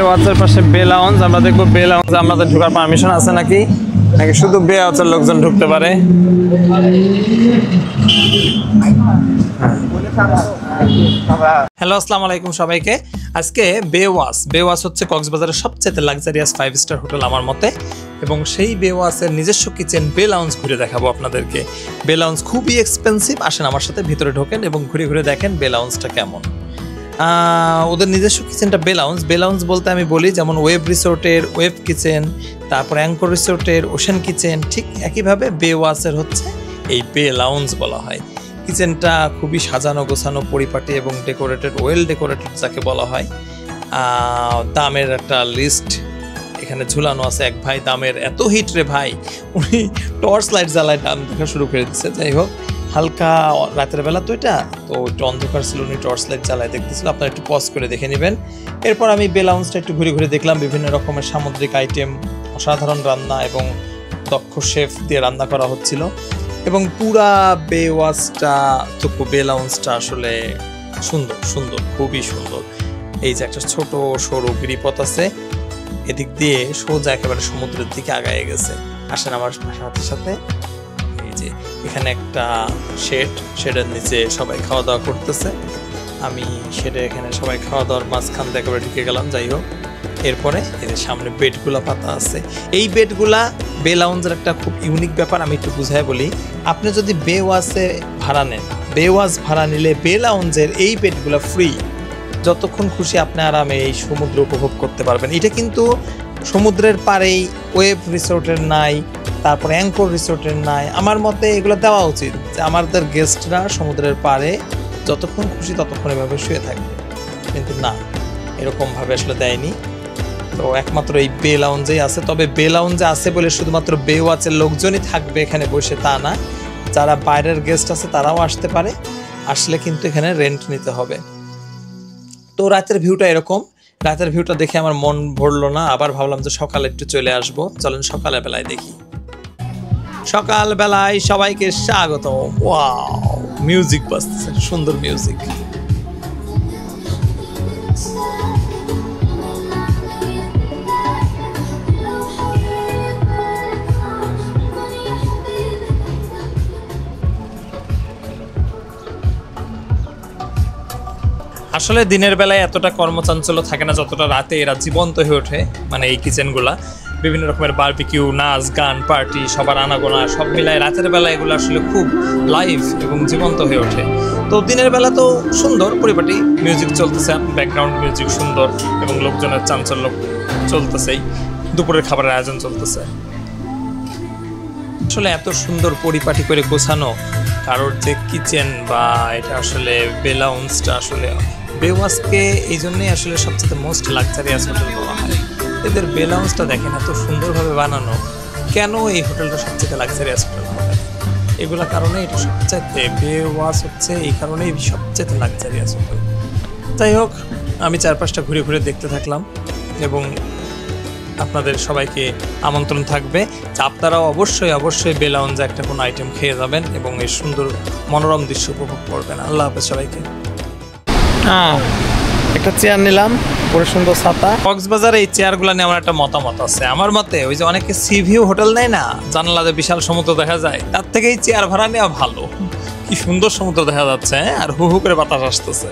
ওয়াচের পাশে বে লাউঞ্জ। আমরা দেখবো বে লাউঞ্জে আমাদের ঢোকার পারমিশন আছে নাকি শুধু বে ওয়াচের লোকজন ঢুকতে পারে। হ্যালো, আসসালামু আলাইকুম সবাইকে। আজকে বে ওয়াচ হচ্ছে কক্সবাজারের সবচেয়ে লাক্সারিয়াস 5 স্টার হোটেল আমার মতে, এবং সেই বে ওয়াচের নিজস্ব কিচেন বে লাউঞ্জ ঘুরে দেখাবো আপনাদেরকে। বে লাউঞ্জ খুবই এক্সপেন্সিভ, আসেন আমার সাথে ভিতরে ঢোকেন এবং ঘুরে ঘুরে দেখেন বে লাউঞ্জটা কেমন। ওদের নিজস্ব কিচেনটা বে লাউঞ্জ বলতে আমি বলি যেমন ওয়েব রিসোর্টের ওয়েব কিচেন, তারপর অ্যাঙ্কর রিসোর্টের ওশেন কিচেন, ঠিক একইভাবে বে ওয়াচের হচ্ছে এই বে লাউঞ্জ বলা হয়। কিচেনটা খুবই সাজানো গোছানো পরিপাটি এবং ডেকোরেটেড, ওয়েল ডেকোরেটেড যাকে বলা হয়। দামের একটা লিস্ট এখানে ঝুলানো আছে। এক ভাই দামের এত হিট রে ভাই, উনি টর্চ লাইট জ্বালায় দাম দেখা শুরু করে দিচ্ছে। যাই হোক, হালকা রাতের বেলা তো এটা তো একটু অন্ধকার ছিল, উনি টর্চ লাইট জ্বালায় দেখতেছিল। আপনারা একটু পজ করে দেখে নেবেন। এরপর আমি বে লাউঞ্জটা একটু ঘুরে ঘুরে দেখলাম। বিভিন্ন রকমের সামুদ্রিক আইটেম, অসাধারণ রান্না এবং দক্ষ শেফ দিয়ে রান্না করা হচ্ছিল। এবং পুরা বে ওয়াচটা তো বে লাউঞ্জটা আসলে সুন্দর খুবই সুন্দর। এই যে একটা ছোট সরু গিরিপথ আছে, এদিক দিয়ে সোজা একেবারে সমুদ্রের দিকে আগায় গেছে। আসেন আমার সাথে। এই যে এখানে একটা শেডের নিচে সবাই খাওয়া দাওয়া করতেছে। আমি এখানে সবাই খাওয়া দাওয়ার মাঝখান থেকে একেবারে ঢুকে গেলাম। যাই হোক, এরপরে এই যে সামনে বেডগুলা পাতা আছে। এই বেডগুলা বে লাউঞ্জের একটা খুব ইউনিক ব্যাপার, আমি একটু বুঝাই বলি। আপনি যদি বে ওয়াচে ভাড়া নেন, বে ওয়াচ ভাড়া নিলে বে লাউঞ্জের এই বেডগুলা ফ্রি। যতক্ষণ খুশি আপনি আরামে এই সমুদ্র উপভোগ করতে পারবেন। এটা কিন্তু সমুদ্রের পাড়েই ওয়েব রিসোর্টের নাই, তারপরে অ্যাঙ্কর রিসোর্টের নাই। আমার মতে এগুলো দেওয়া উচিত যে আমাদের গেস্টরা সমুদ্রের পাড়ে যতক্ষণ খুশি ততক্ষণ এভাবে শুয়ে থাকবে, কিন্তু না, এরকমভাবে আসলে দেয়নি। তো একমাত্র এই বে লাউঞ্জেই আছে। তবে বে লাউঞ্জে আছে বলে শুধুমাত্র বে ওয়াচের লোকজনই থাকবে এখানে বসে তা না, যারা বাইরের গেস্ট আছে তারাও আসতে পারে। আসলে কিন্তু এখানে রেন্ট নিতে হবে। তো রাতের ভিউটা এরকম। রাতের ভিউটা দেখে আমার মন ভরলো না, আবার ভাবলাম যে সকালে একটু চলে আসবো। চলেন সকালে বেলায় দেখি। সকাল বেলায় সবাইকে স্বাগত। ওয়াও, মিউজিক বাজছে, সুন্দর মিউজিক। আসলে দিনের বেলায় এতটা কর্মচাঞ্চল্য থাকে না যতটা রাতে এরা জীবন্ত হয়ে ওঠে। মানে এই কিচেনগুলা বিভিন্ন রকমের বারবিকিউ, নাচ গান, পার্টি, সবার আনাগোনা সব মিলায় রাতের বেলা এগুলো আসলে খুব লাইভ এবং জীবন্ত হয়ে ওঠে। তো দিনের বেলা তো সুন্দর পরিপাটি, মিউজিক চলতেছে, ব্যাকগ্রাউন্ড মিউজিক সুন্দর এবং লোকজনের চাঞ্চল্য চলতেছেই। দুপুরের খাবারের আয়োজন চলতেছে। আসলে এত সুন্দর পরিপাটি করে গোছানো কারোর যে কিচেন বা এটা আসলে বে লাউঞ্জটা আসলে বে ওয়াচকে এই জন্যই আসলে সবচেয়ে মোস্ট লাক্সারিয়াস হোটেল বলা হয়। এদের বে লাউঞ্জটা দেখেন এত সুন্দরভাবে বানানো। কেন এই হোটেলটা সবচেয়ে লাক্সারিয়াস হোটেল হবে? এগুলো কারণে এটা সবচেয়ে বে ওয়াচ হচ্ছে এই কারণেই সবচেয়ে লাক্সারিয়াস হোটেল। যাই হোক, আমি চারপাশটা ঘুরে ঘুরে দেখতে থাকলাম এবং আপনাদের সবাইকে আমন্ত্রণ থাকবে যে আপনারাও অবশ্যই বে লাউঞ্জে একটা কোনো আইটেম খেয়ে যাবেন এবং এই সুন্দর মনোরম দৃশ্য উপভোগ করবেন। আল্লাহ হাফেজ সবাইকে। একটা চেয়ার নিলাম, পুরো সুন্দর ছাতা। কক্সবাজারে এই চেয়ারগুলো নিয়ে আমার একটা মতামত আছে। আমার মতে ওই যে অনেকে সি ভিউ হোটেল নেয় না, জানালাতে বিশাল সমুদ্র দেখা যায়, তার থেকে এই চেয়ার ভাড়া নেওয়া ভালো। কি সুন্দর সমুদ্র দেখা যাচ্ছে, আর হু হু করে বাতাস আসতেছে।